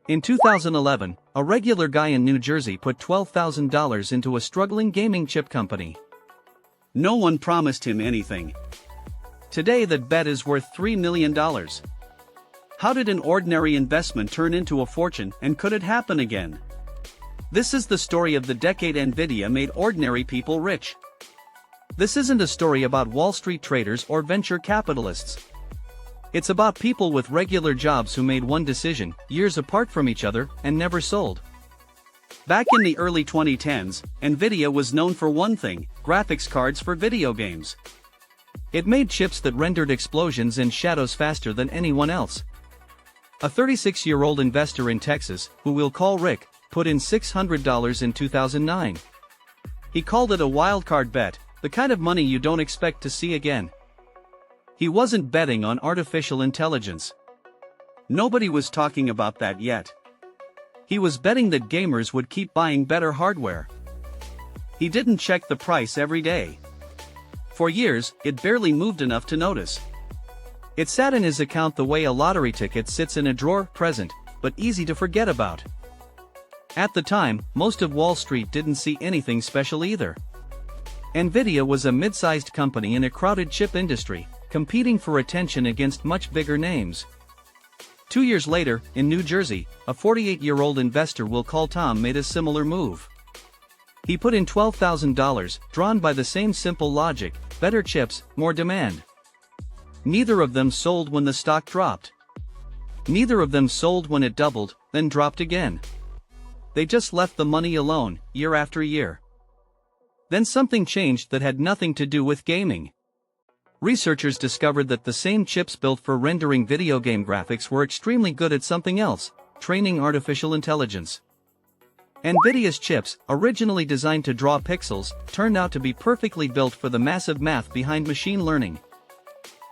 In 2011, a regular guy in New Jersey put $12,000 into a struggling gaming chip company. No one promised him anything. Today that bet is worth $3 million. How did an ordinary investment turn into a fortune, and could it happen again? This is the story of the decade Nvidia made ordinary people rich. This isn't a story about Wall Street traders or venture capitalists. It's about people with regular jobs who made one decision, years apart from each other, and never sold. Back in the early 2010s, Nvidia was known for one thing: graphics cards for video games. It made chips that rendered explosions and shadows faster than anyone else. A 36-year-old investor in Texas, who we'll call Rick, put in $600 in 2009. He called it a wildcard bet, the kind of money you don't expect to see again. He wasn't betting on artificial intelligence. Nobody was talking about that yet. He was betting that gamers would keep buying better hardware. He didn't check the price every day. For years, it barely moved enough to notice. It sat in his account the way a lottery ticket sits in a drawer, present, but easy to forget about. At the time, most of Wall Street didn't see anything special either. Nvidia was a mid-sized company in a crowded chip industry, competing for attention against much bigger names. 2 years later, in New Jersey, a 48-year-old investor we'll call Tom made a similar move. He put in $12,000, drawn by the same simple logic: better chips, more demand. Neither of them sold when the stock dropped. Neither of them sold when it doubled, then dropped again. They just left the money alone, year after year. Then something changed that had nothing to do with gaming. Researchers discovered that the same chips built for rendering video game graphics were extremely good at something else: training artificial intelligence. Nvidia's chips, originally designed to draw pixels, turned out to be perfectly built for the massive math behind machine learning.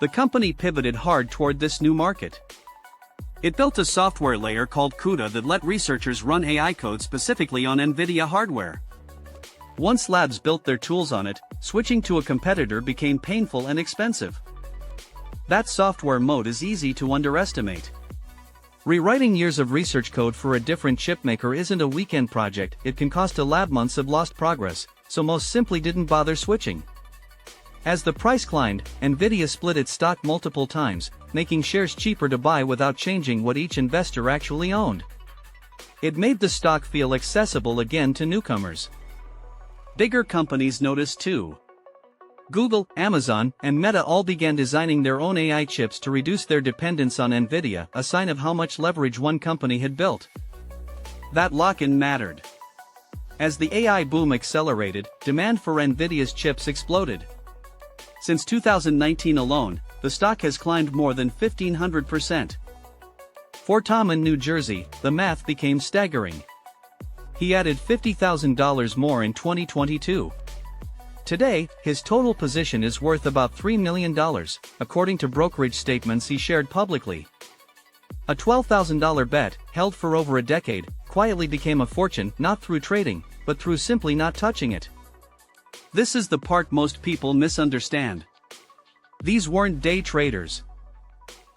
The company pivoted hard toward this new market. It built a software layer called CUDA that let researchers run AI code specifically on Nvidia hardware. Once labs built their tools on it, switching to a competitor became painful and expensive. That software moat is easy to underestimate. Rewriting years of research code for a different chipmaker isn't a weekend project. It can cost a lab months of lost progress, so most simply didn't bother switching. As the price climbed, Nvidia split its stock multiple times, making shares cheaper to buy without changing what each investor actually owned. It made the stock feel accessible again to newcomers. Bigger companies noticed too. Google, Amazon, and Meta all began designing their own AI chips to reduce their dependence on Nvidia, a sign of how much leverage one company had built. That lock-in mattered. As the AI boom accelerated, demand for Nvidia's chips exploded. Since 2019 alone, the stock has climbed more than 1,500%. For Tom in New Jersey, the math became staggering. He added $50,000 more in 2022. Today, his total position is worth about $3 million, according to brokerage statements he shared publicly. A $12,000 bet, held for over a decade, quietly became a fortune not through trading, but through simply not touching it. This is the part most people misunderstand. These weren't day traders.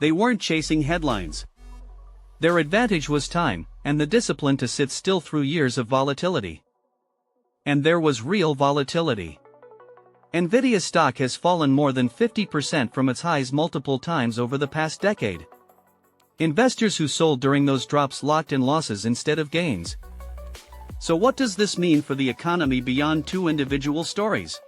They weren't chasing headlines. Their advantage was time, and the discipline to sit still through years of volatility. And there was real volatility. Nvidia's stock has fallen more than 50% from its highs multiple times over the past decade. Investors who sold during those drops locked in losses instead of gains. So what does this mean for the economy beyond two individual stories?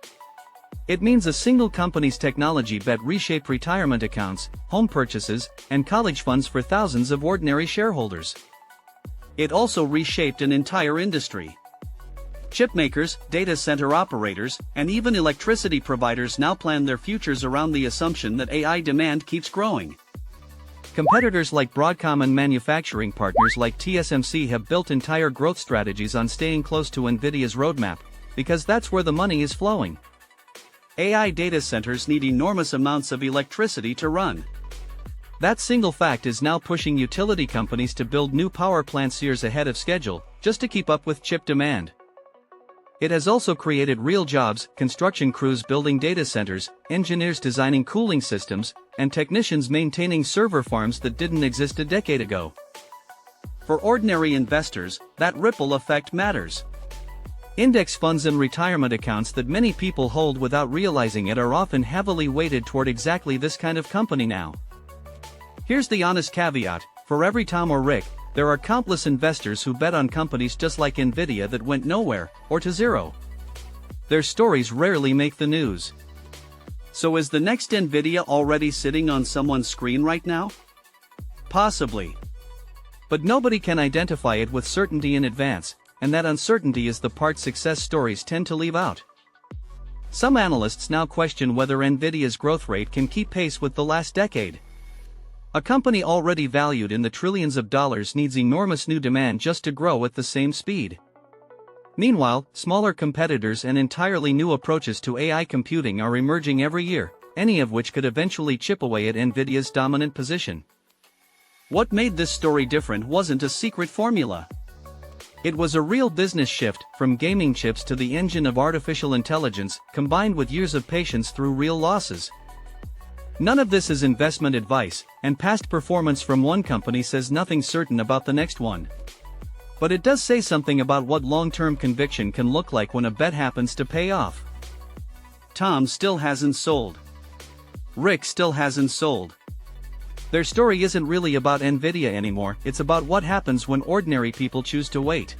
It means a single company's technology bet reshaped retirement accounts, home purchases, and college funds for thousands of ordinary shareholders. It also reshaped an entire industry. Chipmakers, data center operators, and even electricity providers now plan their futures around the assumption that AI demand keeps growing. Competitors like Broadcom and manufacturing partners like TSMC have built entire growth strategies on staying close to Nvidia's roadmap, because that's where the money is flowing. AI data centers need enormous amounts of electricity to run. That single fact is now pushing utility companies to build new power plants years ahead of schedule, just to keep up with chip demand. It has also created real jobs: construction crews building data centers, engineers designing cooling systems, and technicians maintaining server farms that didn't exist a decade ago. For ordinary investors, that ripple effect matters. Index funds and retirement accounts that many people hold without realizing it are often heavily weighted toward exactly this kind of company now. Here's the honest caveat: for every Tom or Rick, there are countless investors who bet on companies just like Nvidia that went nowhere, or to zero. Their stories rarely make the news. So is the next Nvidia already sitting on someone's screen right now? Possibly. But nobody can identify it with certainty in advance, and that uncertainty is the part success stories tend to leave out. Some analysts now question whether Nvidia's growth rate can keep pace with the last decade. A company already valued in the trillions of dollars needs enormous new demand just to grow at the same speed. Meanwhile, smaller competitors and entirely new approaches to AI computing are emerging every year, any of which could eventually chip away at Nvidia's dominant position. What made this story different wasn't a secret formula. It was a real business shift, from gaming chips to the engine of artificial intelligence, combined with years of patience through real losses. None of this is investment advice, and past performance from one company says nothing certain about the next one. But it does say something about what long-term conviction can look like when a bet happens to pay off. Tom still hasn't sold. Rick still hasn't sold. Their story isn't really about Nvidia anymore, it's about what happens when ordinary people choose to wait.